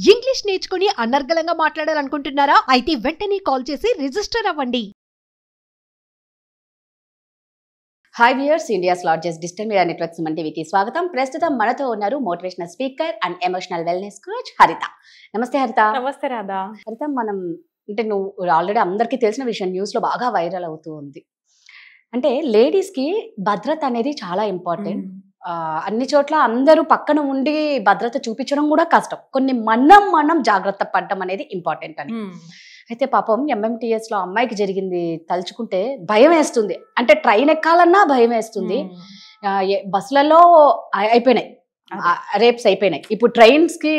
English నేర్చుకుని అనర్గళంగా మాట్లాడాలనుకుంటున్నారా? అయితే వెంటనే కాల్ చేసి రిజిస్టర్ అవ్వండి. Hi viewers, India's largest digital media network Suman టీవీకి స్వాగతం. ప్రస్తుతం మనతో ఉన్నారు motivational speaker and emotional wellness coach హరిత. నమస్తే హరిత. నమస్తే రాధా. హరిత, మనం అంటే నువ్వు ఆల్రెడీ అందరికీ తెలిసిన విషయం, న్యూస్ లో బాగా వైరల్ అవుతూ ఉంది. అంటే లేడీస్ కి భద్రత అనేది చాలా ఇంపార్టెంట్. అన్ని చోట్ల అందరూ పక్కన ఉండి భద్రత చూపించడం కూడా కష్టం. కొన్ని మనం జాగ్రత్త పడడం అనేది ఇంపార్టెంట్ అని. అయితే పాపం ఎంఎంటీఎస్ లో అమ్మాయికి జరిగింది తలుచుకుంటే భయం వేస్తుంది. అంటే ట్రైన్ ఎక్కాలన్నా భయం వేస్తుంది. బస్సులలో అయిపోయినాయి, రేప్స్ అయిపోయినాయి. ఇప్పుడు ట్రైన్స్ కి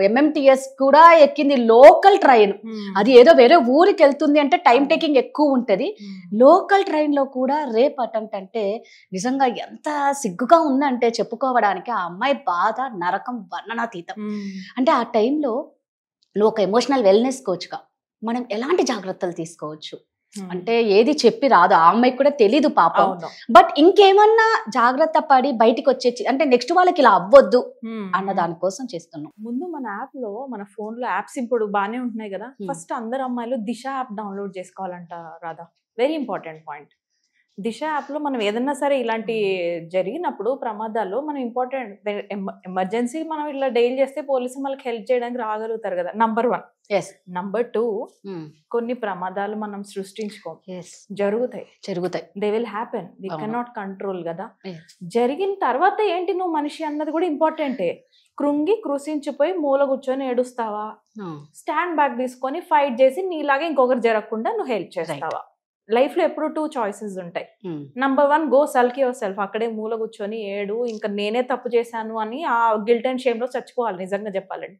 ఎంఎంటీఎస్ కూడా ఎక్కింది లోకల్ ట్రైన్. అది ఏదో వేరే ఊరికి వెళ్తుంది అంటే టైం టేకింగ్ ఎక్కువ ఉంటది. లోకల్ ట్రైన్ లో కూడా రేప్ అటెంప్ట్ అంటే నిజంగా ఎంత సిగ్గుగా ఉందంటే చెప్పుకోవడానికి. ఆ అమ్మాయి బాధ నరకం వర్ణనాతీతం. అంటే ఆ టైంలో నువ్వు ఒక ఎమోషనల్ వెల్నెస్ కోచ్గా మనం ఎలాంటి జాగ్రత్తలు తీసుకోవచ్చు? అంటే ఏది చెప్పి రాదు, ఆ అమ్మాయికి కూడా తెలీదు పాపం. బట్ ఇంకేమన్నా జాగ్రత్త పడి బయటికి వచ్చేసి అంటే నెక్స్ట్ వాళ్ళకి ఇలా అవ్వద్దు అన్న దానికోసం చేస్తున్నాం. ముందు మన యాప్ లో, మన ఫోన్ లో యాప్స్ ఇప్పుడు బాగానే ఉంటున్నాయి కదా. ఫస్ట్ అందరు అమ్మాయిలు దిశ యాప్ డౌన్లోడ్ చేసుకోవాలంట Radha. Very important point. Disha app లో మనం ఏదన్నా సరే ఇలాంటి జరిగినప్పుడు ప్రమాదాలు మనం ఇంపార్టెంట్ ఎమర్జెన్సీ మనం ఇలా డైల్ చేస్తే పోలీసు మనకి హెల్ప్ చేయడానికి రాగలుగుతారు కదా. నంబర్ 1. నంబర్ 2, కొన్ని ప్రమాదాలు మనం సృష్టించుకోం, జరుగుతాయి. They will happen, we cannot control కదా. జరిగిన తర్వాత ఏంటి నువ్వు మనిషి అన్నది కూడా ఇంపార్టెంటే. కృషించిపోయి మూల కూర్చొని ఏడుస్తావా, స్టాండ్ బ్యాక్ తీసుకొని ఫైట్ చేసి నీలాగే ఇంకొకరు జరగకుండా నువ్వు హెల్ప్ చేస్తావా? లైఫ్ లో ఎప్పుడు 2 చాయిసెస్ ఉంటాయి. Number 1, go sulk your self. అక్కడే మూల కూర్చొని ఏడు, ఇంకా నేనే తప్పు చేశాను అని ఆ గిల్ట్ అండ్ షేమ్ లో చచ్చిపోవాలి. నిజంగా చెప్పాలండి,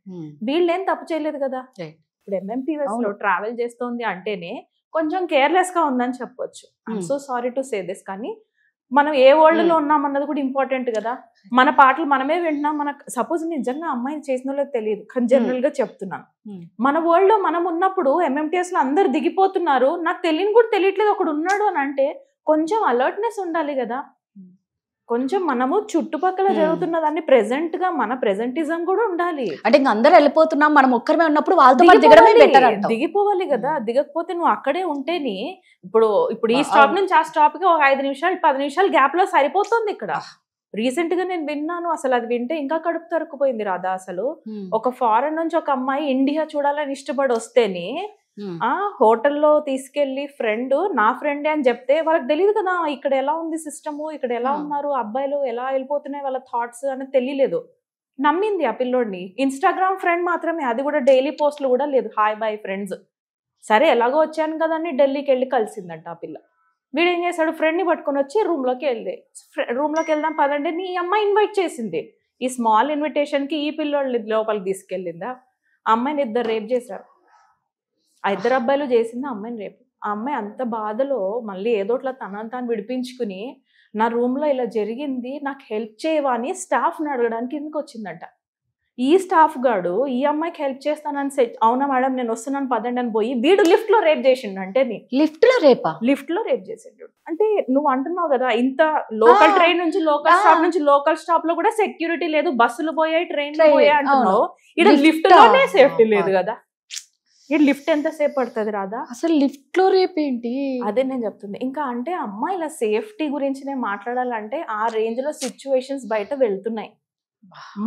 వీళ్ళేం తప్పు చేయలేదు కదా. ఇప్పుడు ఎంఎంటీఎస్ లో ట్రావెల్ చేస్తోంది అంటేనే కొంచెం కేర్లెస్ గా ఉందని చెప్పొచ్చు. I'm so sorry to say this. కానీ మనం ఏ వరల్డ్ లో ఉన్నాం అన్నది కూడా ఇంపార్టెంట్ కదా. మన పాటలు మనమే వింటున్నాం. మనకు సపోజ్ నిజంగా అమ్మాయిని చేసిన వాళ్ళకి తెలియదు, కానీ జనరల్ గా చెప్తున్నాను. మన వరల్డ్ లో మనం ఉన్నప్పుడు ఎంఎంటీఎస్ లో అందరు దిగిపోతున్నారు, నాకు తెలియని కూడా తెలియట్లేదు ఒకడు ఉన్నాడు అని అంటే కొంచెం అలర్ట్నెస్ ఉండాలి కదా. కొంచెం మనము చుట్టుపక్కల జరుగుతున్న దాన్ని ప్రెసెంట్ గా మన ప్రెసెంటిజం కూడా ఉండాలి. అంటే ఇంకా అందరు వెళ్ళిపోతున్నాం, మనం ఒక్కరమే ఉన్నప్పుడు వాళ్ళతో దిగిపోవాలి కదా. దిగకపోతే నువ్వు అక్కడే ఉంటేని ఇప్పుడు ఈ స్టాప్ నుంచి ఆ స్టాప్ కి ఒక 5 నిమిషాలు 10 నిమిషాలు గ్యాప్ లో సరిపోతుంది. ఇక్కడ రీసెంట్ గా నేను విన్నాను, అసలు అది వింటే ఇంకా కడుపు తరుక్కుపోయింది రాదా. అసలు ఒక ఫారెన్ నుంచి ఒక అమ్మాయి ఇండియా చూడాలని ఇష్టపడి వస్తేని హోటల్లో తీసుకెళ్లి నా ఫ్రెండే అని చెప్తే వాళ్ళకి తెలియదు కదా ఇక్కడ ఎలా ఉంది సిస్టము, ఇక్కడ ఎలా ఉన్నారు అబ్బాయిలు, ఎలా వెళ్ళిపోతున్నాయి వాళ్ళ థాట్స్ అని తెలియలేదు. నమ్మింది ఆ పిల్లోడిని. ఇన్స్టాగ్రామ్ ఫ్రెండ్ మాత్రమే, అది కూడా డైలీ పోస్ట్లు కూడా లేదు, హాయ్ బాయ్ ఫ్రెండ్స్. సరే ఎలాగో వచ్చాను కదా అని ఢిల్లీకి వెళ్ళి కలిసిందంట ఆ పిల్ల. వీడు ఏం చేశాడు, ఫ్రెండ్ని పట్టుకొని వచ్చి రూమ్లోకి వెళ్దాం పదండి నీ అమ్మాయి ఇన్వైట్ చేసింది. ఈ స్మాల్ ఇన్విటేషన్ కి ఈ పిల్లోళ్ళు లోపలికి తీసుకెళ్ళిందా. ఆ అమ్మాయిని 2 రేప్ చేశారు. ఆ 2 అబ్బాయిలు చేసింది ఆ అమ్మాయిని రేపు. ఆ అమ్మాయి అంత బాధలో మళ్ళీ ఏదోట్లా తనని విడిపించుకుని నా రూమ్ లో ఇలా జరిగింది నాకు హెల్ప్ చేయవా అని స్టాఫ్ని అడగడానికి ఎందుకు వచ్చిందంట. ఈ స్టాఫ్ గాడు ఈ అమ్మాయికి హెల్ప్ చేస్తానని అవునా మేడం నేను వస్తున్నాను పదండి అని పోయి వీడు లిఫ్ట్ లో రేప్ చేసిండు. అంటే లిఫ్ట్ లో రేప్ చేసిండు. అంటే నువ్వు అంటున్నావు కదా ఇంత లోకల్ ట్రైన్ నుంచి లోకల్ స్టాప్ లో కూడా సెక్యూరిటీ లేదు, బస్సులు పోయాయి ట్రైన్లు పోయాయి అంటున్నావు. ఇక్కడ లిఫ్ట్ లోనే సేఫ్టీ లేదు కదా. లిఫ్ట్ ఎంతసేపు పడుతుంది రాదా? అసలు లిఫ్ట్ లో రేపు ఏంటి? అదే నేను చెప్తుంది. ఇంకా అంటే అమ్మాయిల సేఫ్టీ గురించి నేను మాట్లాడాలంటే ఆ రేంజ్ లో సిచ్యువేషన్స్ బయట వెళ్తున్నాయి.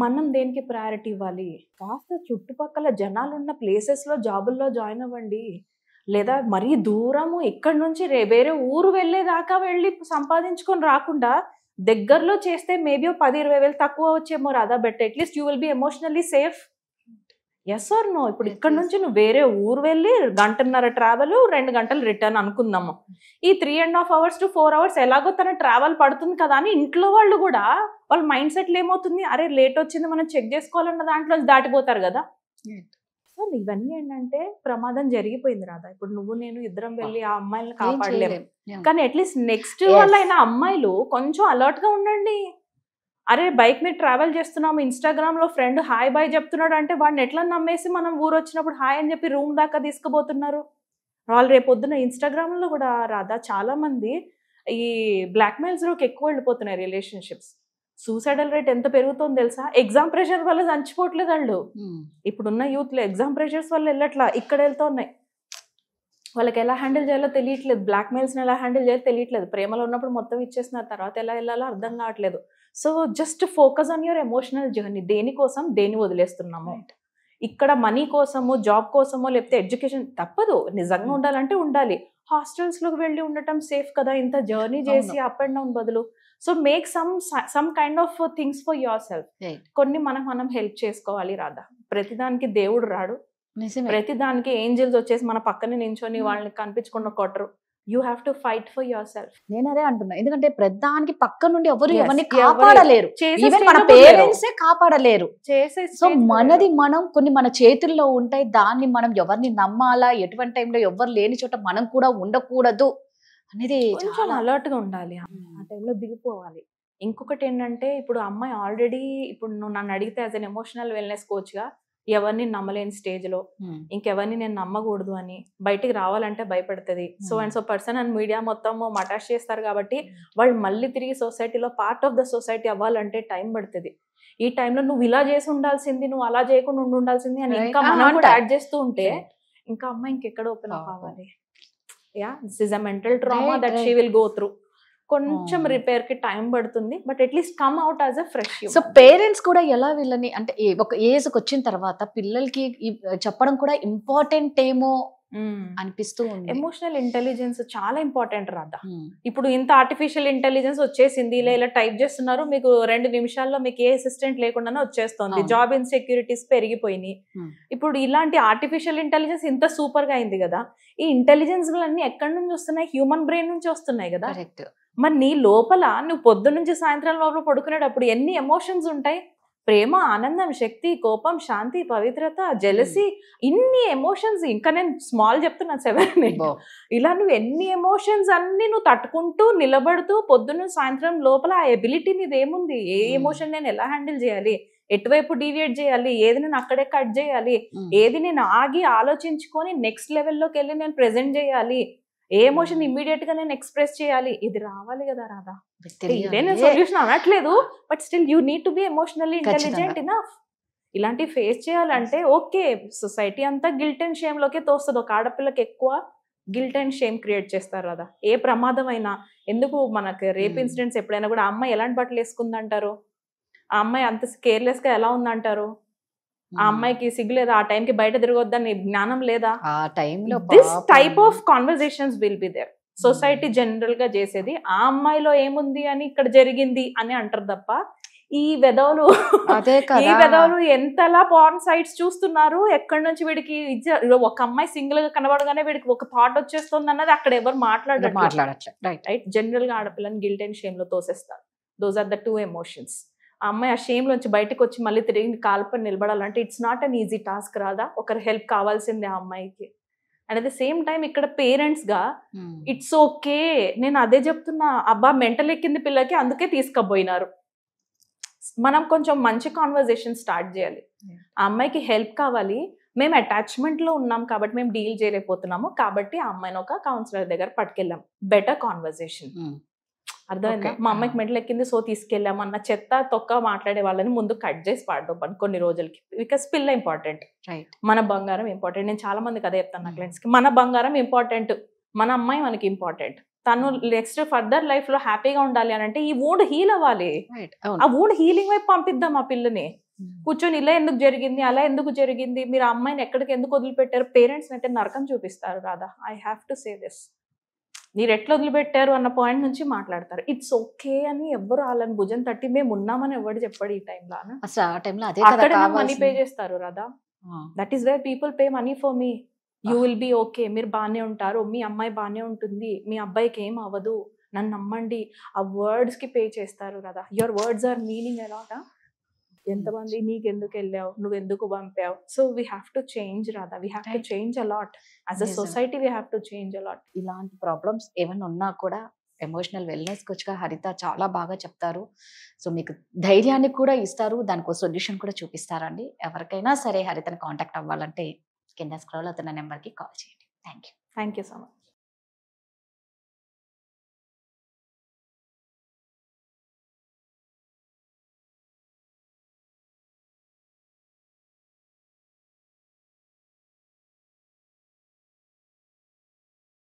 మనం దేనికి ప్రయారిటీ ఇవ్వాలి? కాస్త చుట్టుపక్కల జనాలు ఉన్న ప్లేసెస్ లో జాబుల్లో జాయిన్ అవ్వండి. లేదా మరీ దూరము ఇక్కడ నుంచి వేరే ఊరు వెళ్ళేదాకా వెళ్ళి సంపాదించుకొని రాకుండా దగ్గరలో చేస్తే మేబీ 10-20 వేలు తక్కువ వచ్చేమో రాదా. But at least you will be emotionally safe. Yes or no? ఇప్పుడు ఇక్కడ నుంచి నువ్వు వేరే ఊరు వెళ్ళి 1.5 గంటల ట్రావెల్, 2 గంటలు రిటర్న్ అనుకుందాము. ఈ 3.5 hours to 4 hours ఎలాగో తన ట్రావెల్ పడుతుంది కదా అని ఇంట్లో వాళ్ళు కూడా వాళ్ళ మైండ్ సెట్లు ఏమవుతుంది, అరే లేట్ వచ్చింది మనం చెక్ చేసుకోవాలన్న దాంట్లో దాటిపోతారు కదా. సో ఇవన్నీ ఏంటంటే ప్రమాదం జరిగిపోయింది రాదా. ఇప్పుడు నువ్వు నేను ఇద్దరం వెళ్ళి ఆ అమ్మాయిలను కాపాడలేము, కానీ అట్లీస్ట్ నెక్స్ట్ వాళ్ళైన అమ్మాయిలు కొంచెం అలర్ట్ గా ఉండండి. అరే బైక్ మీద ట్రావెల్ చేస్తున్నాము, ఇన్స్టాగ్రామ్ లో ఫ్రెండ్ హాయ్ బాయ్ చెప్తున్నాడు అంటే వాడిని ఎట్లా నమ్మేసి మనం ఊరు వచ్చినప్పుడు హాయ్ అని చెప్పి రూమ్ దాకా తీసుకుపోతున్నారు వాళ్ళు. రేపొద్దున ఇన్స్టాగ్రామ్ లో కూడా రాదా చాలా మంది ఈ బ్లాక్ మెయిల్స్ లోకి ఎక్కువ వెళ్ళిపోతున్నాయి రిలేషన్షిప్స్. సూసైడల్ రేట్ ఎంత పెరుగుతుందో తెలుసా? ఎగ్జామ్ ప్రెషర్ వల్ల చచ్చిపోవట్లేదు వాళ్ళు. ఇప్పుడున్న యూత్లో ఎగ్జామ్ ప్రెషర్స్ వల్ల వెళ్ళట్లా, ఇక్కడ వెళ్తున్నాయి. వాళ్ళకి ఎలా హ్యాండిల్ చేయాలో తెలియట్లేదు, బ్లాక్మెయిల్స్ని ఎలా హ్యాండిల్ చేయాలో తెలియట్లేదు, ప్రేమలో ఉన్నప్పుడు మొత్తం ఇచ్చేస్తున్నారు, తర్వాత ఎలా వెళ్ళాలో అర్థం కావట్లేదు. So just focus on your emotional journey. దేనికోసం దేని వదిలేస్తున్నాము? ఇక్కడ మనీ కోసమో జాబ్ కోసమో లేకపోతే ఎడ్యుకేషన్ తప్పదు, నిజంగా ఉండాలంటే ఉండాలి. హాస్టల్స్లోకి వెళ్ళి ఉండటం సేఫ్ కదా, ఇంత జర్నీ చేసి అప్ అండ్ డౌన్ బదులు. So make some kind of things for your self. కొన్ని మనం హెల్ప్ చేసుకోవాలి రాదా. ప్రతిదానికి దేవుడు రాడు, ప్రతిదానికి ఏంజల్స్ వచ్చేసి మన పక్కనే నించొని వాళ్ళని కనిపించకుండా కొట్టరు. You have to fight for yourself. నేను అదే అంటున్నా, ఎందుకంటే ప్రధానికి పక్క నుండి ఎవరిని కాపాడలేరు, మన పేరెంట్సే కాపాడలేరు. సో మనది కొన్ని మన చేతుల్లో ఉంటాయి, దాన్ని మనం ఎవరిని నమ్మాలా, ఎటువంటి టైంలో ఎవరు లేని చోట మనం కూడా ఉండకూడదు అనేది కొంచెం అలర్ట్ గా ఉండాలి, ఆ టైంలో దిగిపోవాలి. ఇంకొకటి ఏంటంటే, ఇప్పుడు అమ్మాయి ఆల్రెడీ, ఇప్పుడు నువ్వు నన్ను అడిగితే as an emotional wellness coach గా ఎవరిని నమ్మలేని స్టేజ్ లో ఇంకెవరిని నేను నమ్మకూడదు అని బయటికి రావాలంటే భయపడుతుంది. సో అండ్ సో పర్సన్ అని మీడియా మొత్తం మటాష్ చేస్తారు కాబట్టి వాళ్ళు మళ్ళీ తిరిగి సొసైటీలో పార్ట్ ఆఫ్ ద సొసైటీ అవ్వాలంటే టైం పడుతుంది. ఈ టైంలో నువ్వు ఇలా చేసి ఉండాల్సింది, నువ్వు అలా చేయకుండా ఉండాల్సింది అని ఇంకా మనం కూడా యాడ్ చేస్తూ ఉంటే ఇంకా అమ్మాయి ఇంకెక్కడ ఓపెన్ అప్ అవ్వాలి. Yeah, this is a mental trauma that she will go through. కొంచెం రిపేర్ కి టైం పడుతుంది, but at least come out as a fresh. So parents కూడా ఎలా వీళ్ళని, అంటే ఒక ఏజ్ కి వచ్చిన తర్వాత పిల్లలకి చెప్పడం కూడా ఇంపార్టెంట్ ఏమో అనిపిస్తూ ఉంది. ఎమోషనల్ ఇంటెలిజెన్స్ చాలా ఇంపార్టెంట్ రాదా. ఇప్పుడు ఇంత ఆర్టిఫిషియల్ ఇంటెలిజెన్స్ వచ్చేసింది, ఇలా టైప్ చేస్తున్నారు, మీకు 2 నిమిషాల్లో మీకు ఏ అసిస్టెంట్ లేకుండానే వచ్చేస్తుంది. జాబ్ ఇన్సెక్యూరిటీస్ పెరిగిపోయినాయి. ఇప్పుడు ఇలాంటి ఆర్టిఫిషియల్ ఇంటెలిజెన్స్ ఇంత సూపర్ గా అయింది కదా. ఈ ఇంటెలిజెన్స్ అన్ని ఎక్కడి నుంచి వస్తున్నాయి? హ్యూమన్ బ్రెయిన్ నుంచి వస్తున్నాయి కదా. మరి నీ లోపల నువ్వు పొద్దు నుంచి సాయంత్రం లోపల పడుకునేటప్పుడు ఎన్ని ఎమోషన్స్ ఉంటాయి? ప్రేమ, ఆనందం, శక్తి, కోపం, శాంతి, పవిత్రత, జెలసీ, ఇన్ని ఎమోషన్స్. ఇంకా నేను స్మాల్ చెప్తున్నా 7 ఇలా నువ్వు ఎన్ని ఎమోషన్స్ అన్ని నువ్వు తట్టుకుంటూ నిలబడుతూ పొద్దున్న సాయంత్రం లోపల ఆ ఎబిలిటీ నీది ఏముంది? ఏ ఎమోషన్ నేను ఎలా హ్యాండిల్ చేయాలి, ఎటువైపు డీవియేట్ చేయాలి, ఏది నేను అక్కడే కట్ చేయాలి, ఏది నేను ఆగి ఆలోచించుకొని నెక్స్ట్ లెవెల్లోకి వెళ్ళి నేను ప్రెజెంట్ చేయాలి, ఏ ఎమోషన్ ఇమ్మీడియట్ గా నేను ఎక్స్ప్రెస్ చేయాలి, ఇది రావాలి కదా రాదా. ఇదే నేను సొల్యూషన్ అనట్లేదు, but still you need to be emotionally intelligent enough. ఇలాంటి ఫేస్ చేయాలంటే ఓకే, సొసైటీ అంతా గిల్ట్ అండ్ షేమ్ లోకే తోస్తుంది. ఒక ఆడపిల్లకి ఎక్కువ గిల్ట్ అండ్ షేమ్ క్రియేట్ చేస్తారు కదా. ఏ ప్రమాదం అయినా, ఎందుకు మనకు రేప్ ఇన్సిడెంట్స్ ఎప్పుడైనా కూడా ఆ అమ్మాయి ఎలాంటి బట్టలు వేసుకుందంటారు, ఆ అమ్మాయి అంత కేర్లెస్ గా ఎలా ఉందంటారు, ఆ అమ్మాయికి సిగ్గు లేదా, ఆ టైంకి బయట తిరగొద్దని జ్ఞానం లేదా? This type of conversations will be there. Society general గా చేసేది ఆ అమ్మాయిలో ఏముంది అని ఇక్కడ జరిగింది అని అంటారు తప్ప ఈ వెధవులు ఎంతలా పార్న్ సైట్స్ చూస్తున్నారు, ఎక్కడి నుంచి వీడికి ఒక అమ్మాయి సింగిల్ గా కనబడగానే వీడికి ఒక థాట్ వచ్చేస్తుంది అన్నది అక్కడ ఎవరు మాట్లాడట్లేదు. రైట్, జనరల్ గా ఆడపిల్లని గిల్ట్ అండ్ షేమ్ లో తోసేస్తారు. Those are the 2 emotions. ఆ అమ్మాయి ఆ షేమ్ లోంచి బయటకు వచ్చి మళ్ళీ తిరిగి కాల్పని నిలబడాలంటే it's not an easy task Radha. ఒకరి హెల్ప్ కావాల్సిందే ఆ అమ్మాయికి. And at the same time ఇక్కడ పేరెంట్స్ గా ఇట్స్ ఓకే, నేను అదే చెప్తున్నా, అబ్బా మెంటల్ ఎక్కింది పిల్లకి అందుకే తీసుకుపోయినారు. మనం కొంచెం మంచి కాన్వర్జేషన్ స్టార్ట్ చేయాలి. ఆ అమ్మాయికి హెల్ప్ కావాలి, మేము అటాచ్మెంట్ లో ఉన్నాం కాబట్టి మేము డీల్ చేయలేకపోతున్నాము, కాబట్టి ఆ అమ్మాయిని ఒక కౌన్సిలర్ దగ్గర పట్టుకెళ్ళాం. Better conversation. అర్థమైందా? మా అమ్మాయికి మెంటల్ ఎక్కింది సో తీసుకెళ్ళాము అన్న చెత్త తొక్క మాట్లాడే వాళ్ళని ముందు కట్ చేసి పాడదాం కొన్ని రోజులకి. బికాస్ పిల్ల ఇంపార్టెంట్, మన బంగారం ఇంపార్టెంట్. నేను చాలా మందికి అదే చెప్తాను నా క్లయింట్స్ కి, మన బంగారం ఇంపార్టెంట్, మన అమ్మాయి మనకి ఇంపార్టెంట్. తను నెక్స్ట్ ఫర్దర్ లైఫ్ లో హ్యాపీగా ఉండాలి అని అంటే ఈ వూండ్ హీల్ అవ్వాలి. ఆ వూండ్ హీలింగ్ వైపు పంపిద్దాం ఆ పిల్లని. కూర్చొని ఇలా ఎందుకు జరిగింది, అలా ఎందుకు జరిగింది, మీరు అమ్మాయిని ఎక్కడికి ఎందుకు వదిలిపెట్టారు, పేరెంట్స్ అంటే నరకం చూపిస్తారు రాదా. I have to say this. మీరు ఎట్లా వదిలిపెట్టారు అన్న పాయింట్ నుంచి మాట్లాడతారు. ఇట్స్ ఓకే అని ఎవరు వాళ్ళని భుజం తట్టి మేము ఉన్నామని ఎవరు చెప్పాడు ఈ టైంలో. అక్కడ మనీ పే చేస్తారు రాదా. That is where people pay money for me. You will B okay, మీరు బాగానే ఉంటారు, మీ అమ్మాయి బాగానే ఉంటుంది, మీ అబ్బాయికి ఏం అవ్వదు, నన్ను నమ్మండి. ఆ వర్డ్స్ కి పే చేస్తారు కదా. యువర్ వర్డ్స్ ఆర్ మీనింగ్ అలాగా. ఎంతమంది నీకెందుకు వెళ్ళావు, నువ్వెందుకు పంపావు. So we have to change Radha. We have to change a lot as a society. We have to change a lot. ఇలాంటి ప్రాబ్లమ్స్ ఏమైనా ఉన్నా కూడా ఎమోషనల్ వెల్నెస్ కోచ్గా హరిత చాలా బాగా చెప్తారు. సో మీకు ధైర్యాన్ని కూడా ఇస్తారు, దానికి సొల్యూషన్ కూడా చూపిస్తారండి. ఎవరికైనా సరే హరితని కాంటాక్ట్ అవ్వాలంటే కింద స్క్రోల్ అవుతున్న నెంబర్కి కాల్ చేయండి. Thank you so much.